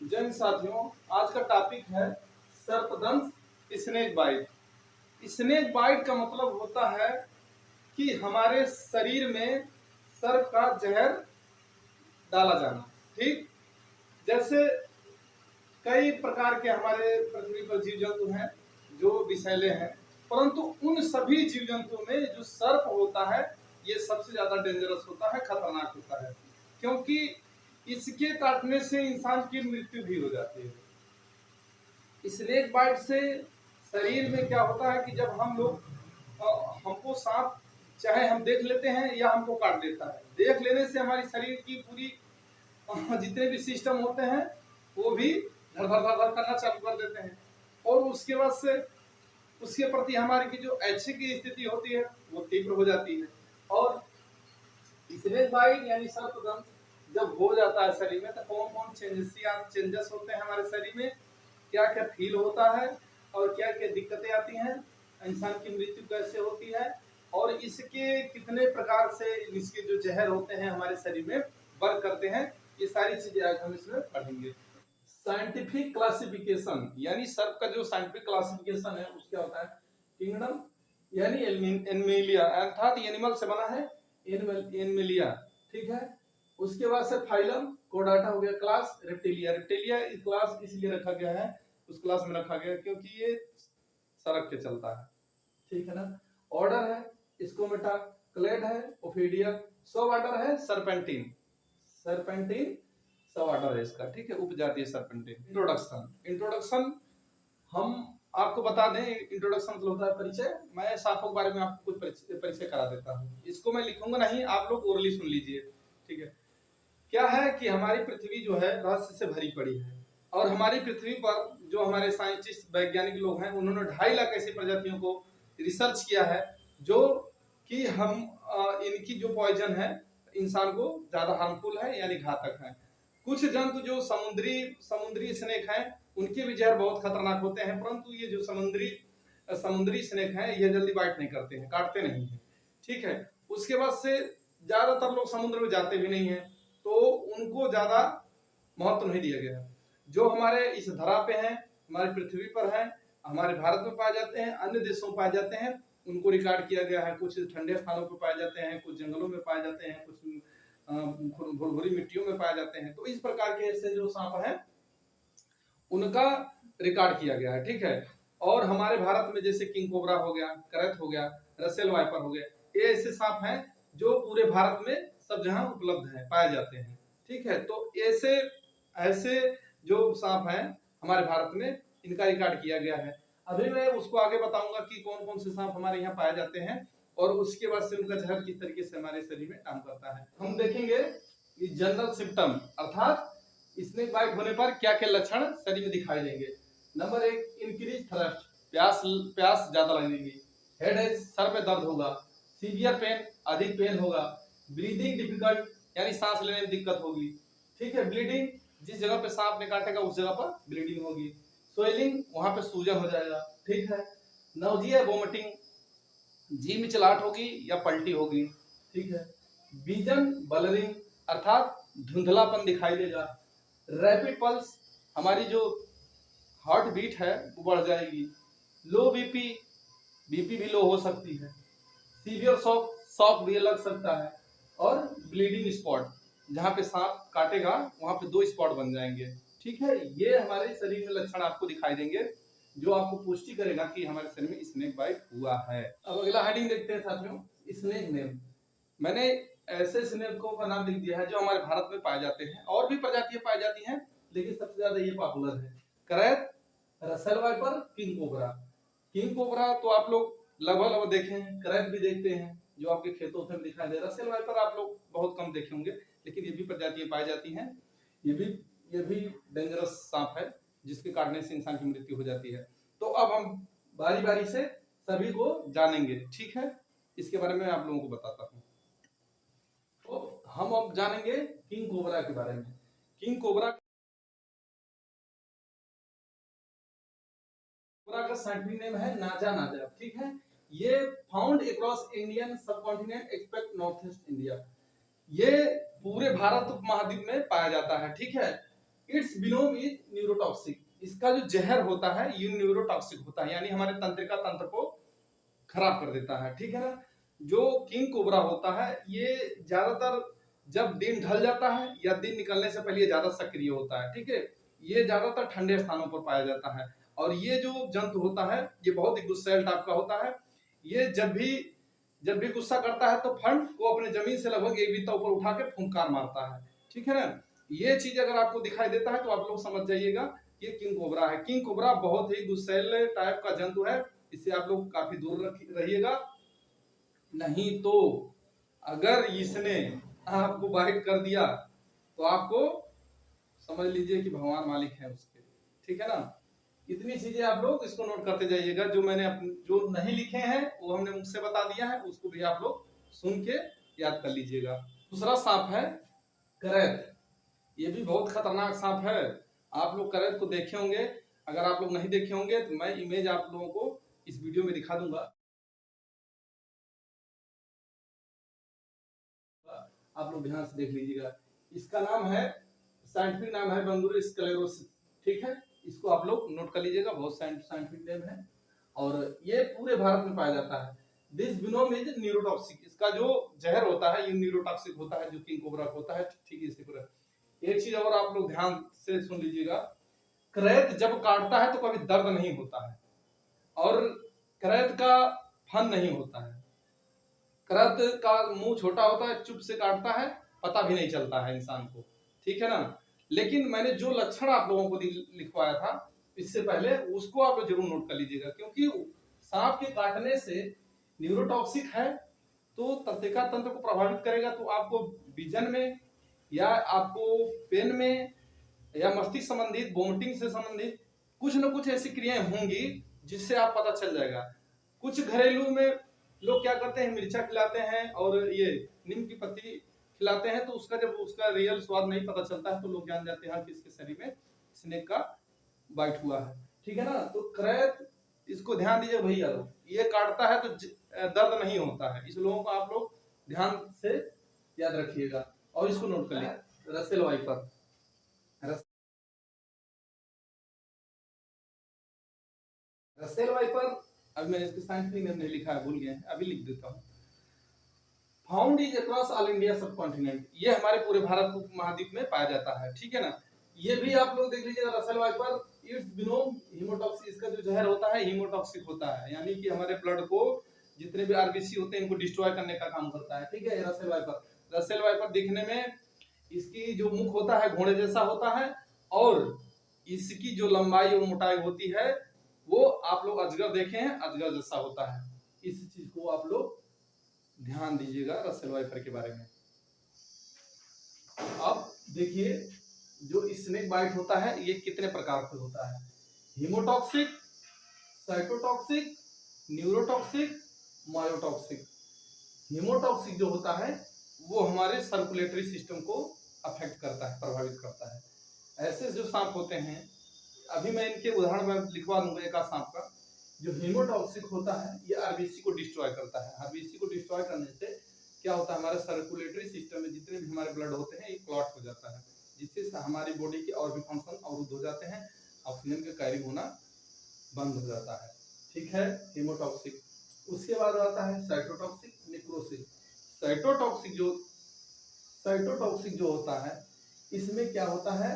जय साथियों, आज का टॉपिक है सर्पदंश स्नेक बाइट। स्नेक बाइट का मतलब होता है कि हमारे शरीर में सर्प का जहर डाला जाना। ठीक, जैसे कई प्रकार के हमारे पृथ्वी पर जीव जंतु हैं जो विषैले हैं, परंतु उन सभी जीव जंतु में जो सर्प होता है ये सबसे ज्यादा डेंजरस होता है, खतरनाक होता है, क्योंकि इसके काटने से इंसान की मृत्यु भी हो जाती है। स्नेक बाइट से शरीर में क्या होता है कि जब हम लोग हमको सांप चाहे हम देख लेते हैं या हमको काट लेता है, देख लेने से हमारी शरीर की पूरी जितने भी सिस्टम होते हैं वो भी धड़ धड़ धड़ करना चालू कर देते हैं, और उसके बाद से उसके प्रति हमारी की जो ऐच्छिक की स्थिति होती है वो तीव्र हो जाती है। और स्नेक बाइट यानी सर्पदंश जब हो जाता है शरीर में तो कौन कौन चेंजेस होते हैं हमारे शरीर में, क्या क्या फील होता है और क्या क्या दिक्कतें आती हैं, इंसान की मृत्यु कैसे होती है और इसके कितने प्रकार से इसके जो जहर होते हैं हमारे शरीर में वर्क करते हैं, ये सारी चीजें आज हम इसमें पढ़ेंगे। साइंटिफिक क्लासिफिकेशन यानी सर्प का जो साइंटिफिक क्लासिफिकेशन है उसका होता है किंगडम यानी एनिमलिया, अर्थात एनिमल से बना है एनिमलिया। ठीक है, उसके बाद से फाइलम कोडाटा हो गया, क्लास रेप्टिलिया। रेप्टिलिया क्लास इसलिए रखा गया है, उस क्लास में रखा गया क्योंकि ये सड़क पे चलता है। ठीक है ना। ऑर्डर है स्कोमेटा, क्लेड है ओफिडिया, सब ऑर्डर है सर्पेंटिन। सर्पेंटिन सब ऑर्डर है इसका। ठीक है, उपजाति है सर्पेंटिन। इंट्रोडक्शन हम आपको बता दें, इंट्रोडक्शन मतलब होता है परिचय। मैं सांपों के बारे में आपको कुछ परिचय करा देता हूँ, इसको मैं लिखूंगा नहीं, आप लोग ओरली सुन लीजिए। ठीक है, क्या है कि हमारी पृथ्वी जो है रहस्य से भरी पड़ी है, और हमारी पृथ्वी पर जो हमारे साइंटिस्ट वैज्ञानिक लोग हैं उन्होंने 2.5 लाख ऐसी प्रजातियों को रिसर्च किया है जो कि हम इनकी जो पॉइजन है इंसान को ज्यादा हार्मफुल है यानी घातक है। कुछ जंतु जो समुद्री स्नेक हैं उनके भी जहर बहुत खतरनाक होते हैं, परंतु ये जो समुद्री स्नेक हैं ये जल्दी बाइट नहीं करते हैं, काटते नहीं है। ठीक है, उसके बाद से ज्यादातर लोग समुद्र में जाते भी नहीं है तो उनको ज्यादा महत्व नहीं दिया गया। जो हमारे इस धरा पे हैं, हमारी पृथ्वी पर हैं, हमारे भारत में पाए जाते हैं, अन्य देशों में पाए जाते हैं, उनको रिकॉर्ड किया गया है। कुछ ठंडे स्थानों पर पाए जाते हैं, कुछ जंगलों में पाए जाते हैं, कुछ भुरभुरी मिट्टियों में पाए जाते हैं। तो इस प्रकार के ऐसे जो सांप हैं उनका रिकॉर्ड किया गया है। ठीक है, और हमारे भारत में जैसे किंग कोबरा हो गया, करैत हो गया, रसेल वाइपर हो गया, ये ऐसे सांप हैं जो पूरे भारत में सब जगह उपलब्ध है, पाए जाते हैं। ठीक है, तो ऐसे जो सांप हैं हमारे भारत में इनका रिकॉर्ड किया गया है। अभी मैं उसको आगे बताऊंगा कि कौन कौन से सांप हमारे यहाँ पाए जाते हैं और उसके बाद से उनका जहर किस तरीके से हमारे शरीर में काम करता है। हम देखेंगे कि जनरल सिम्टम अर्थात स्नेक बाइट होने पर क्या क्या लक्षण शरीर में दिखाई देंगे। नंबर 1, इंक्रीज थ्रस्ट, प्यास ज्यादा लगेगी। हेडेक, सर में दर्द होगा। सीवियर पेन, अधिक पेन होगा। ब्रीदिंग डिफिकल्ट यानी सांस लेने में दिक्कत होगी। ठीक है, ब्लीडिंग, जिस जगह पे सांप ने काटेगा उस जगह पर ब्लीडिंग होगी। स्वेलिंग, वहां पे सूजन हो जाएगा। ठीक है, नाउजिया, वोमिटिंग, जी मिचलाहट होगी या पलटी होगी। ठीक है, विजन बलरिंग अर्थात धुंधलापन दिखाई देगा। रैपिड पल्स, हमारी जो हार्ट बीट है वो बढ़ जाएगी। लो बीपी भी लो हो सकती है। सीवियर शॉक भी लग सकता है। और ब्लीडिंग स्पॉट, जहाँ पे सांप काटेगा वहां पे 2 स्पॉट बन जाएंगे। ठीक है, ये हमारे शरीर में लक्षण आपको दिखाई देंगे जो आपको पुष्टि करेगा कि हमारे शरीर में स्नेक बाइट हुआ है। अब अगला हेडिंग देखते हैं साथियों, स्नेक नेम। मैंने ऐसे स्नेकों का नाम लिख दिया है जो हमारे भारत में पाए जाते हैं, और भी प्रजातियां पाई जाती हैं लेकिन सबसे ज्यादा ये पॉपुलर है। करैत, Russell viper, king cobra. King cobra तो आप लोग लगभग देखे हैं, करैत भी देखते हैं जो आपके खेतों में दिखाई दे। रसेल वाइपर आप लोग बहुत कम देखे होंगे, लेकिन ये भी प्रजातियां पाई जाती हैं। ये भी डेंजरस सांप है जिसके काटने से इंसान की मृत्यु हो जाती है। तो अब हम बारी बारी से सभी को जानेंगे। ठीक है, इसके बारे में आप लोगों को बताता हूँ। तो हम अब जानेंगे किंग कोबरा के बारे में। किंग कोबरा का साइंटिफिक नेम है नाजा नाजा। ठीक है, ये found across Indian subcontinent except North East India. ये पूरे भारत उपमहाद्वीप में पाया जाता है। ठीक है, इट्स बिनोम इज न्यूरोटॉक्सिक। इसका जो जहर होता है ये न्यूरोटॉक्सिक होता है, यानी हमारे तंत्रिका तंत्र को खराब कर देता है, ठीक है ना। जो किंग कोबरा होता है ये ज्यादातर जब दिन ढल जाता है या दिन निकलने से पहले ज्यादा सक्रिय होता है, ठीक है। ये ज्यादातर ठंडे स्थानों पर पाया जाता है और ये जो जंतु होता है ये बहुत ही गुस्सैल टाइप का होता है। ये जब भी गुस्सा करता है तो फंड को अपने जमीन से लगभग 1 बित्ता ऊपर उठा के फुंकार मारता है, ठीक है ना। ये चीज अगर आपको दिखाई देता है तो आप लोग समझ जाइएगा ये किंग कोबरा है। किंग कोबरा बहुत ही गुस्सैल टाइप का जंतु है, इससे आप लोग काफी दूर रहिएगा। नहीं तो अगर इसने आपको बाइट कर दिया तो आपको समझ लीजिए कि भगवान मालिक है उसके, ठीक है ना। इतनी चीजें आप लोग इसको नोट करते जाइएगा। जो मैंने जो नहीं लिखे हैं वो हमने मुझसे बता दिया है, उसको भी आप लोग सुन के याद कर लीजिएगा। दूसरा सांप है करैत। ये भी बहुत खतरनाक सांप है। आप लोग करैत को देखे होंगे, अगर आप लोग नहीं देखे होंगे तो मैं इमेज आप लोगों को इस वीडियो में दिखा दूंगा, आप लोग ध्यान से देख लीजिएगा। इसका नाम है, साइंटिफिक नाम है बंगुरु स्क्लेरोसिस, ठीक है। इसको आप लोग नोट कर लीजिएगा, बहुत साइंटिफिक नेम है और ये पूरे भारत में पाया जाता है। This venom is neurotoxic. इसका जो जहर होता है ये न्यूरोटॉक्सिक होता है, जो किंग कोबरा होता है, ठीक है। इसी तरह एक चीज और आप लोग ध्यान से सुन लीजिएगा, करैत जब काटता है तो कभी दर्द नहीं होता है और करैत का फन नहीं होता है। करैत का मुंह छोटा होता है, चुप से काटता है, पता भी नहीं चलता है इंसान को, ठीक है ना। लेकिन मैंने जो लक्षण आप लोगों को लिखवाया था इससे पहले उसको आप लोग जरूर नोट कर लीजिएगा, क्योंकि सांप के काटने से न्यूरोटॉक्सिक है तो तंत्रिका तंत्र को प्रभावित करेगा, तो आपको विजन में या आपको पेन में या मस्तिष्क संबंधित वोमिटिंग से संबंधित कुछ न कुछ ऐसी क्रियाएं होंगी जिससे आप पता चल जाएगा। कुछ घरेलू में लोग क्या करते हैं, मिर्चा खिलाते हैं और ये नीम की पत्ती खिलाते हैं, तो उसका जब उसका रियल स्वाद नहीं पता चलता है तो लोग जान जाते हैं कि इसके शरीर में स्नेक का बाइट हुआ है, ठीक है ना। तो करैत इसको ध्यान दीजिए भैया लोग, ये काटता है तो दर्द नहीं होता है। इस लोगों को आप लोग ध्यान से याद रखिएगा और इसको नोट कर लीजिए। रसेल वाइपर, रसेल वाइपर, अब मैंने इसके साइंटिफिक नेम नहीं लिखा है, भूल गए, अभी लिख देता हूँ। Found is across all India सब कॉन्टिनेंट, ये हमारे पूरे भारत महाद्वीप में पाया जाता है, ठीक है ना। ये भी आप लोग देख लीजिएगा, रसेल वाइपर इट्स बिनोम हीमोटॉक्सिक। इसका जो जहर होता है हीमोटॉक्सिक होता है, यानी कि हमारे ब्लड को जितने भी आरबीसी होते हैं इनको डिस्ट्रॉय करने का काम करता है, ठीक है। रसेल वाइपर, रसेल वाइपर दिखने में इसकी जो मुख होता है घोड़े जैसा होता है और इसकी जो लंबाई और मोटाई होती है वो आप लोग अजगर देखे हैं, अजगर जैसा होता है। इस चीज को आप लोग ध्यान दीजिएगा रसेल वाइपर के बारे में। अब देखिए जो स्नेक बाइट होता है ये कितने प्रकार से होता है, हीमोटॉक्सिक, साइटोटॉक्सिक, न्यूरोटॉक्सिक, मायोटॉक्सिक। हीमोटॉक्सिक जो होता है वो हमारे सर्कुलेटरी सिस्टम को अफेक्ट करता है, प्रभावित करता है। ऐसे जो सांप होते हैं, अभी मैं इनके उदाहरण में लिखवा दूंगा एक सांप का। जो हीमोटॉक्सिक होता है ये आरबीसी को डिस्ट्रॉय करता है। आरबीसी को डिस्ट्रॉय करने से क्या होता है, हमारे सर्कुलेटरी सिस्टम में जितने भी हमारे ब्लड होते हैं ये क्लॉट हो जाता है, जिससे हमारी बॉडी के और भी फंक्शन अवरुद्ध हो जाते हैं, ऑक्सीजन का कैरी होना बंद हो जाता है, ठीक है। हीमोटॉक्सिक। उसके बाद आता है साइटोटॉक्सिक, नेक्रोसिस। साइटोटॉक्सिक जो होता है इसमें क्या होता है,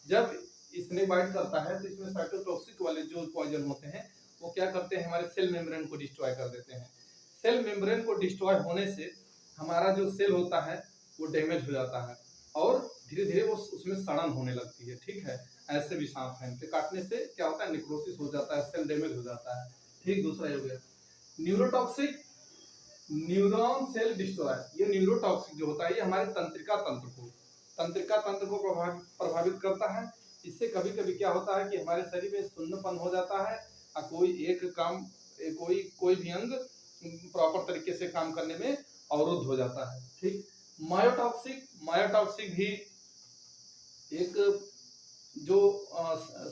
जब स्नेक बाइट करता है तो इसमें साइटोटॉक्सिक वाले जो पॉइजन होते हैं वो क्या करते हैं, हमारे सेल मेम्ब्रेन को डिस्ट्रॉय कर देते हैं। सेल मेम्ब्रेन को डिस्ट्रॉय होने से हमारा जो सेल होता है वो डैमेज हो जाता है और धीरे धीरे वो उसमें सड़न होने लगती है, ठीक है। ऐसे भी सांप हैं, इनके काटने से क्या होता है, निक्रोसिस हो जाता है, सेल डैमेज हो जाता है, ठीक। दूसरा हो गया न्यूरोटॉक्सिक, न्यूरॉन सेल डिस्ट्रॉय। ये न्यूरोटॉक्सिक जो होता है ये हमारे तंत्रिका तंत्र को प्रभावित करता है। इससे कभी कभी क्या होता है कि हमारे शरीर में सुन्नपन हो जाता है और कोई भी अंग प्रॉपर तरीके से काम करने में अवरुद्ध हो जाता है, ठीक। मायोटॉक्सिक भी एक जो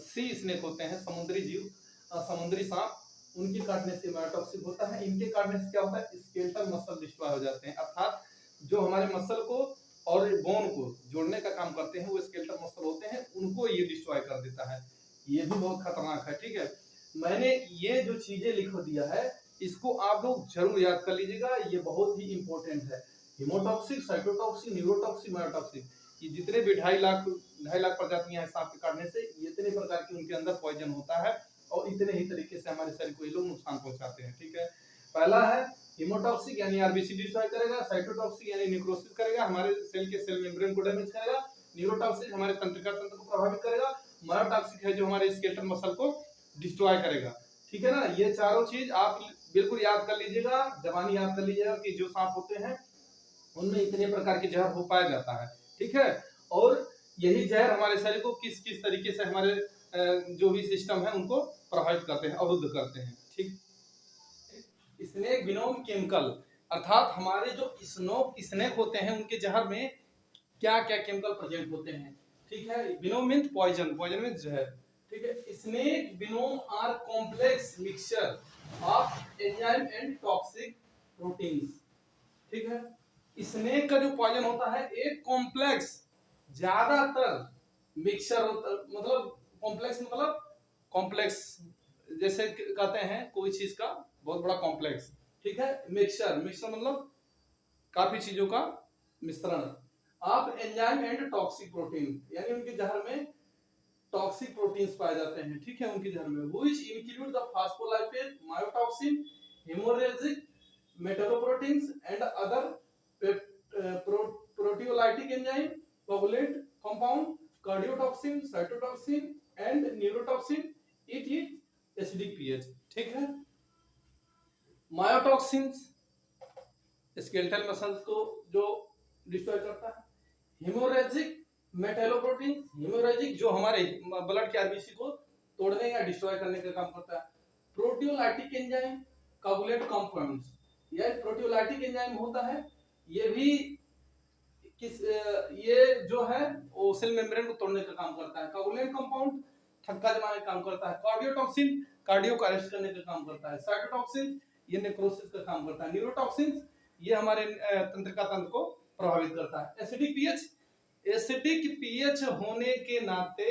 सी स्नेक होते हैं, समुद्री जीव, समुद्री सांप, उनके काटने से मायोटॉक्सिक होता है। इनके काटने से क्या होता है, स्केलेटल मसल डिस्ट्रॉय हो जाते हैं, अर्थात जो हमारे मसल को और बोन को जोड़ने का काम करते हैं, वो स्केलेटल मसल होते हैं, उनको ये डिस्ट्रॉय कर देता है। ये भी बहुत खतरनाक है। ठीक है, मैंने ये जो चीजें लिख दिया है इसको आप लोग जरूर याद कर लीजिएगा, ये बहुत ही इंपॉर्टेंट है। हिमोटॉक्सिक, साइटोटॉक्सिक, न्यूरोटॉक्सिक, मायोटॉक्सिक, ये जितने भी 2.5 लाख प्रजातियां हैं सांप के काटने से, इतने प्रकार के उनके अंदर पॉइजन होता है और इतने ही तरीके से हमारे शरीर को ये लोग नुकसान पहुंचाते हैं। ठीक है, पहला है हिमोटॉक्सिक यानी आरबीसी डिस्ट्रॉय करेगा, साइटोटॉक्सिक यानी निक्रोसिस करेगा, हमारे सेल के सेल मेम्ब्रेन को डैमेज करेगा, न्यूरोटॉक्सिक हमारे तंत्रिका तंत्र को प्रभावित करेगा, मायोटॉक्सिक है जो हमारे स्केलेटल मसल को डिस्ट्रॉय करेगा। ठीक है ना, ये चारों चीज आप बिल्कुल याद कर लीजिएगा, जबानी याद कर लीजिएगा कि जो सांप होते हैं उनमें इतने प्रकार के जहर हो पाया जाता है। ठीक है, और यही जहर हमारे शरीर को किस किस तरीके से हमारे जो भी सिस्टम है उनको प्रभावित करते हैं, अवरुद्ध करते हैं। ठीक, स्नेक विनोम केमिकल अर्थात हमारे जो स्नेक होते हैं उनके जहर में क्या क्या केमिकल प्रेजेंट होते हैं। ठीक है, venom means poison, poison means जहर। ठीक है, snake venom are complex mixture of enzyme and toxic proteins. ठीक है, स्नेक का जो पॉइजन होता है एक कॉम्प्लेक्स, ज्यादातर मिक्सचर होता, मतलब कॉम्प्लेक्स मतलब कॉम्प्लेक्स जैसे कहते हैं कोई चीज का बहुत बड़ा कॉम्प्लेक्स। ठीक है, मिक्सचर, मिक्सचर मतलब काफी चीजों का मिश्रण। आप एंजाइम एंड टॉक्सिक प्रोटीन यानी उनके जहर में टॉक्सिक प्रोटीन्स पाए जाते हैं। ठीक है, उनके जहर में which include the phospholipase, myotoxin, haemorrhagic metalloproteins and other proteolytic enzyme, coagulant compound, cardiotoxin, cytotoxin and neurotoxin. It is acidic pH. ठीक है, मायोटॉक्सिन्स स्केलेटल मसल्स को जो डिस्ट्रॉय करता है, हेमोरेजिक मेटालोप्रोटीन, हेमोरेजिक जो हमारे ब्लड के आरबीसी को तोड़ने या डिस्ट्रॉय करने का काम करता है, प्रोटियोलाइटिक एंजाइम, कोगुलेंट कंपाउंड्स, ये प्रोटियोलाइटिक एंजाइम होता है, ये भी ये जो है वो सेल मेम्ब्रेन को तोड़ने का काम करता है, कोगुलेंट कंपाउंड थक्का जमाने का काम करता है, कार्डियोटॉक्सिन कार्डियो को अरेस्ट करने का काम करता है, साइटोटॉक्सिन ये नेक्रोसिस का काम करता है, न्यूरोटॉक्सिन ये हमारे तंत्रिका तंत्र को प्रभावित करता है। एसिडिक पीएच, एसिडिक पीएच होने के नाते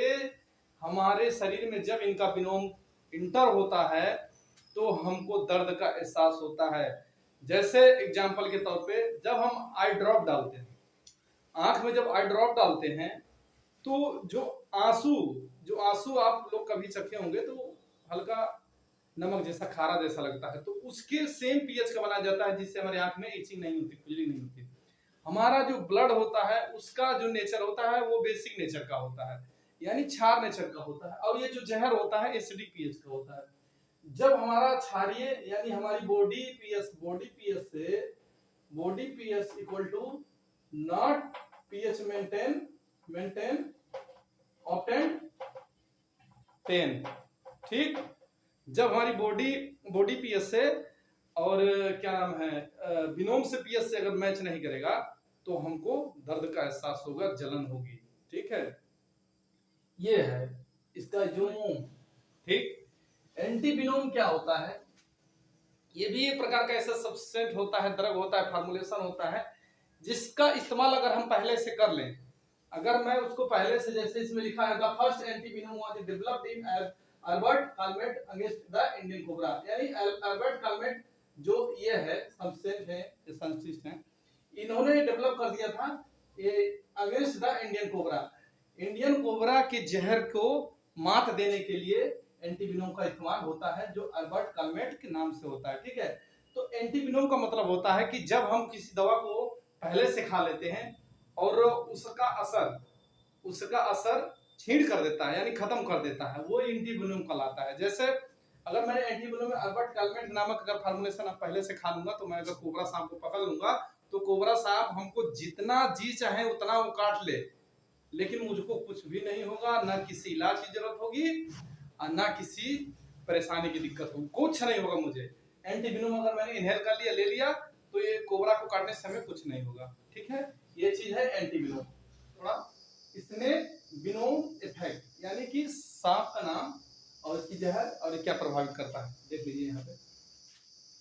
हमारे शरीर में जब इनका विनोम इंटर होता है तो हमको दर्द का एहसास होता है। जैसे एग्जांपल के तौर पे जब हम आई ड्रॉप डालते हैं, आंख में जब आई ड्रॉप डालते हैं तो जो आंसू आप लोग कभी चखे होंगे तो हल्का नमक जैसा, खारा जैसा लगता है, तो उसके सेम पीएच का बनाया जाता है जिससे हमारे आंख में इचिंग नहीं होती, खुजली नहीं होती। हमारा जो ब्लड होता है उसका जो नेचर होता है वो बेसिक नेचर का होता है, यानी क्षार नेचर का होता है, और ये जो जहर होता है एसिडिक पीएच का होता है। जब हमारा क्षारीय यानी हमारी body pH equal to not pH maintain ऑप्टेंड 10। ठीक, जब हमारी बॉडी पीएच से और क्या नाम है विनोम से पीएच से अगर मैच नहीं करेगा तो हमको दर्द का एहसास होगा, जलन होगी। ठीक है, ये है इसका विनोम। ठीक, एंटी विनोम क्या होता है, ये भी एक प्रकार का ऐसा सब्सटेंट होता है, ड्रग होता है, फार्मूलेशन होता है जिसका इस्तेमाल अगर हम पहले से कर लें, अगर मैं उसको पहले से, जैसे इसमें लिखा है the first anti venom was developed in Albert Calmette against the Indian cobra, यानी अल्बर्ट कालमेट जो ये है सब्सटेंस है, साइंटिस्ट हैं, इन्होंने डेवलप कर दिया था ये against the Indian cobra. Indian cobra के जहर को मात देने के लिए एंटी विनोम का इस्तेमाल होता है जो अल्बर्ट कालमेट के नाम से होता है। ठीक है, तो एंटी विनोम का मतलब होता है कि जब हम किसी दवा को पहले से खा लेते हैं और उसका असर छीड़ कर देता है यानी खत्म कर देता है, वो एंटी विनोम कहलाता है। जैसे अगर मैंने एंटी विनोम में अल्बर्ट कालमेट नामक अगर फार्मूलेशन पहले से खा लूंगा तो मैं अगर कोबरा सांप को पकड़ लूंगा तो कोबरा सांप हमको जितना जी चाहे उतना वो काट ले, लेकिन मुझको कुछ भी नहीं होगा, ना किसी इलाज की जरूरत होगी और ना किसी परेशानी की दिक्कत होगी, कुछ नहीं होगा मुझे। एंटी विनोम अगर मैंने इनहेल कर लिया, ले लिया, तो ये कोबरा को काटने से हमें कुछ नहीं होगा। ठीक है, ये चीज है एंटी विनोम। थोड़ा इसने विनोम इफेक्ट यानी कि सांप का नाम और इसकी जहर और ये क्या प्रभावित करता है देख लीजिए यहाँ पे।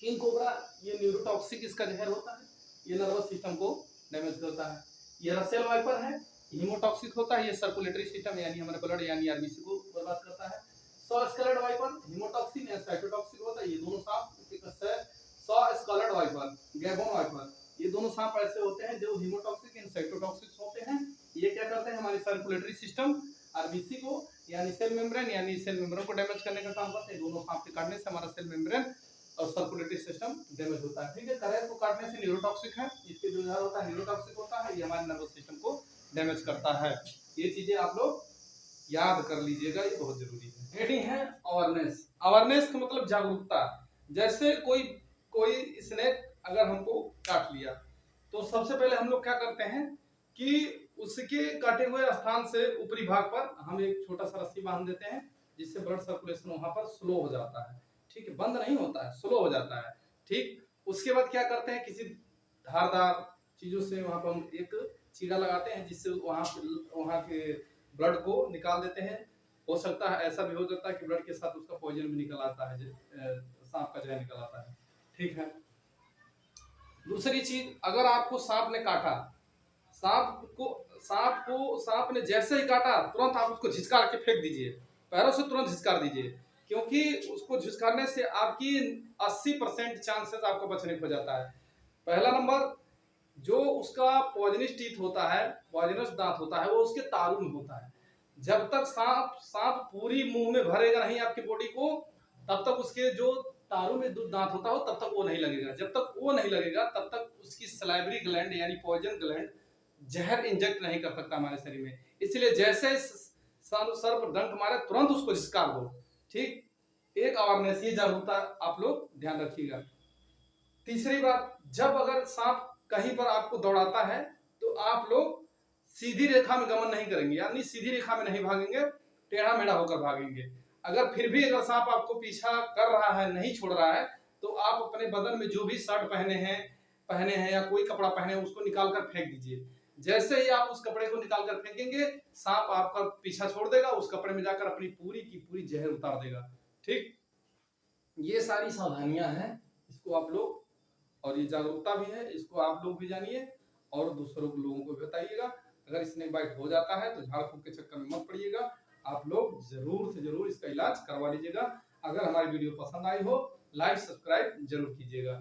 किंग कोबरा ये न्यूरोटॉक्सिक इसका जहर होता है, ये नर्वस सिस्टम को डैमेज करता है। ये रसेल वाइपर है, हीमोटॉक्सिक होता है, ये सर्कुलेटरी सिस्टम यानी हमारे ब्लड यानी आरबीसी को बर्बाद करता है। सॉ स्केलेट वाइपर हीमोटॉक्सिक या साइटोटॉक्सिक होता है, ये दोनों सांप सॉ स्केलेट वाइपर, गैबोन वाइपर, ये दोनों सांप ऐसे होते हैं जो हीमोटॉक्सिक एंड साइटोटॉक्सिक होते हैं। ये क्या करते हैं, हमारे सर्कुलेटरी सिस्टम आरबीसी को यानी सेल मेम्ब्रेन को डैमेज करने का काम करते हैं। दोनों सांप के काटने से हमारा सेल मेम्ब्रेन और सर्कुलेटरी सिस्टम डैमेज होता है। ठीक है, करेल को काटने से न्यूरोटॉक्सिक है, इसके जो जहर होता है न्यूरोटॉक्सिक होता है, ये हमारे नर्वस सिस्टम को डैमेज करता है। ये चीजें आप लोग याद कर लीजिएगा, ये बहुत जरूरी है। हेडिंग है अवेयरनेस। अवेयरनेस का मतलब जागरूकता। जैसे कोई कोई स्नेक अगर हमको काट लिया तो सबसे पहले हम लोग क्या करते हैं कि उसके काटे हुए स्थान से ऊपरी भाग पर हम एक छोटा सा रस्सी बांध देते हैं, जिससे ब्लड सर्कुलेशन वहां पर स्लो हो जाता है। ठीक है, बंद नहीं होता है, स्लो हो जाता है। ठीक, उसके बाद क्या करते हैं, किसी धारदार चीजों से वहां पर हम एक चीरा लगाते हैं, जिससे वहां के ब्लड को निकाल देते हैं। हो सकता है ऐसा भी हो जाता है कि ब्लड के साथ उसका पॉइजन भी निकल आता है, सांप का जहर निकल आता है। ठीक है, दूसरी चीज, अगर आपको सांप ने काटा, सांप ने जैसे ही काटा तुरंत आप उसको झिसकार के फेंक दीजिए, पैरों से तुरंत झिसकार दीजिए, क्योंकि उसको झिसकारने से आपकी 80% चांसेस आपको बचने को जाता है। पहला नंबर, जो उसका पॉइजनस टीथ होता है, पॉइजनस दांत होता है, वो उसके तालू में होता है। जब तक सांप पूरी मुंह में भरेगा नहीं आपकी बॉडी को, तब तक उसके जो तालू में दांत होता है तब तक वो नहीं लगेगा। जब तक वो नहीं लगेगा तब तक उसकी सलाइवरी ग्लैंड यानी पॉइजन ग्लैंड जहर इंजेक्ट नहीं कर सकता हमारे शरीर में। इसलिए जैसे सर्प डंक मारे तुरंत उसको झिसकार दो। ठीक, एक अवेयरनेस, ये जागरूकता आप लोग ध्यान रखिएगा। तीसरी बात, जब अगर सांप कहीं पर आपको दौड़ाता है तो आप लोग सीधी रेखा में गमन नहीं करेंगे, यानी सीधी रेखा में नहीं भागेंगे, टेढ़ा मेढ़ा होकर भागेंगे। अगर फिर भी अगर सांप आपको पीछा कर रहा है, नहीं छोड़ रहा है, तो आप अपने बदन में जो भी शर्ट पहने हैं या कोई कपड़ा पहने हैं उसको निकाल कर फेंक दीजिए। जैसे ही आप उस कपड़े को निकाल कर फेंकेंगे, सांप आपका पीछा छोड़ देगा, उस कपड़े में जाकर अपनी पूरी की पूरी जहर उतार देगा। ठीक, ये सारी सावधानियां हैं, इसको आप लोग, और ये जागरूकता भी है, इसको आप लोग भी जानिए और दूसरों लोगों को भी बताइएगा। अगर स्नेक बाइट हो जाता है तो झाड़ फूंक के चक्कर में मत पड़िएगा, आप लोग जरूर से जरूर इसका इलाज करवा लीजिएगा। अगर हमारी वीडियो पसंद आई हो, लाइक सब्सक्राइब जरूर कीजिएगा।